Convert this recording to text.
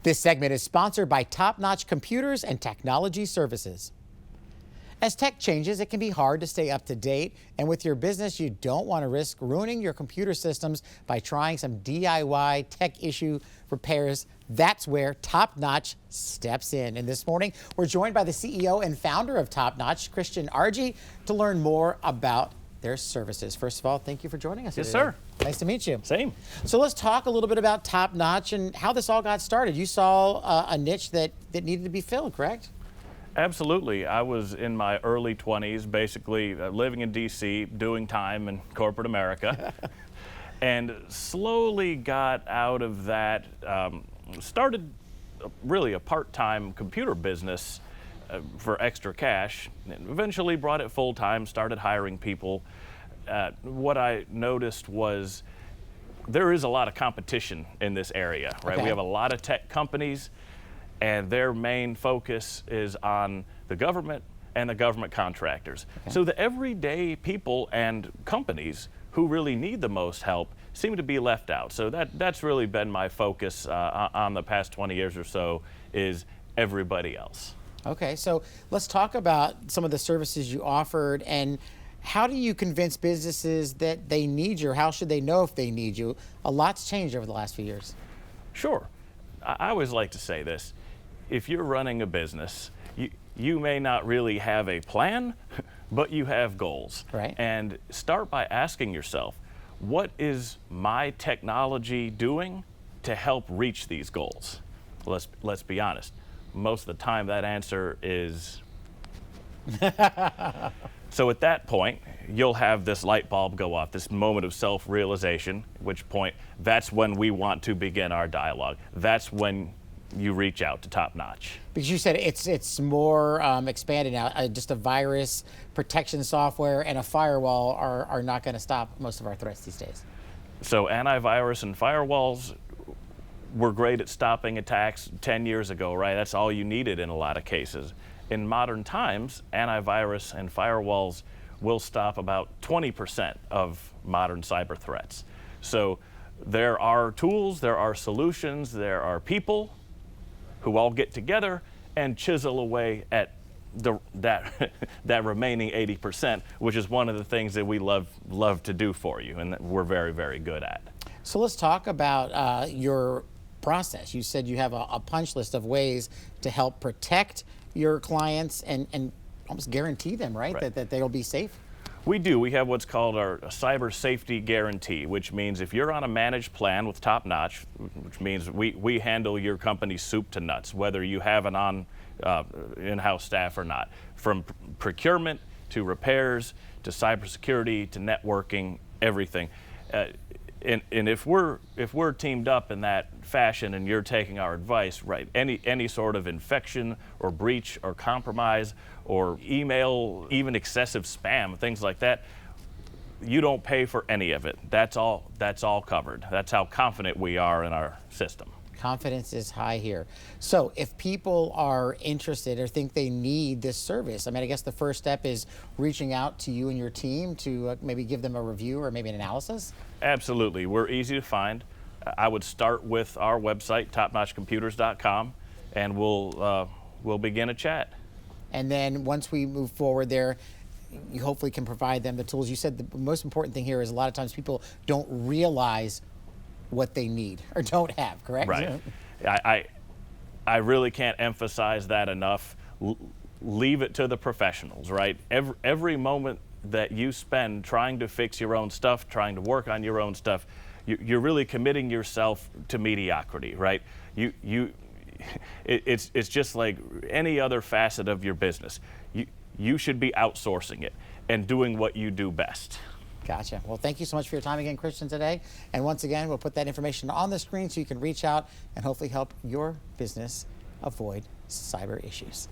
This segment is sponsored by Top Notch Computers and Technology Services. As tech changes, it can be hard to stay up to date, and with your business, you don't want to risk ruining your computer systems by trying some DIY tech issue repairs. That's where Top Notch steps in. And this morning, we're joined by the CEO and founder of Top Notch, Christian Argy, to learn more about their services. First of all, thank you for joining us Yes, today. sir. Nice to meet you. Same. So let's talk a little bit about Top Notch and how this all got started. You saw a niche that needed to be filled, correct? Absolutely. I was in my early 20s, basically living in D.C., doing time in corporate America, and slowly got out of that, started really a part-time computer business for extra cash, and eventually brought it full-time, started hiring people. What I noticed was there is a lot of competition in this area, right? Okay. We have a lot of tech companies, and their main focus is on the government and the government contractors. Okay. So the everyday people and companies who really need the most help seem to be left out. So that's really been my focus on the past 20 years or so, is everybody else. Okay, so let's talk about some of the services you offered, and how do you convince businesses that they need you, or how should they know if they need you? A lot's changed over the last few years. Sure. I always like to say this. If you're running a business, you may not really have a plan, but you have goals. Right. And start by asking yourself, what is my technology doing to help reach these goals? Let's be honest. Most of the time that answer is So at that point, you'll have this light bulb go off, this moment of self-realization, at which point that's when we want to begin our dialogue. That's when you reach out to Top Notch. Because you said it's more expanded now. Just a virus protection software and a firewall are not going to stop most of our threats these days. So antivirus and firewalls were great at stopping attacks 10 years ago, right? That's all you needed in a lot of cases. In modern times, antivirus and firewalls will stop about 20% of modern cyber threats. So there are tools, there are solutions, there are people who all get together and chisel away at that remaining 80%, which is one of the things that we love to do for you, and that we're very, very good at. So let's talk about your process. You said you have a punch list of ways to help protect your clients and almost guarantee them, right? That they'll be safe? We do. We have what's called our cyber safety guarantee, which means if you're on a managed plan with Top Notch, which means we handle your company's soup to nuts, whether you have an in-house staff or not, from procurement to repairs to cybersecurity to networking, everything. And if we're teamed up in that fashion and you're taking our advice, right, any sort of infection or breach or compromise or email, even excessive spam, things like that, you don't pay for any of it. That's all covered. That's how confident we are in our system. Confidence is high here. So if people are interested or think they need this service, I mean, I guess the first step is reaching out to you and your team to maybe give them a review or maybe an analysis? Absolutely. We're easy to find. I would start with our website, topnotchcomputers.com, and we'll begin a chat. And then once we move forward there, you hopefully can provide them the tools. You said the most important thing here is a lot of times people don't realize what they need or don't have, correct? Right. I really can't emphasize that enough. Leave it to the professionals, right? Every moment that you spend trying to fix your own stuff, trying to work on your own stuff, you're really committing yourself to mediocrity, right? It's just like any other facet of your business. You should be outsourcing it and doing what you do best. Gotcha. Well, thank you so much for your time again, Christian, today. And once again, we'll put that information on the screen so you can reach out and hopefully help your business avoid cyber issues.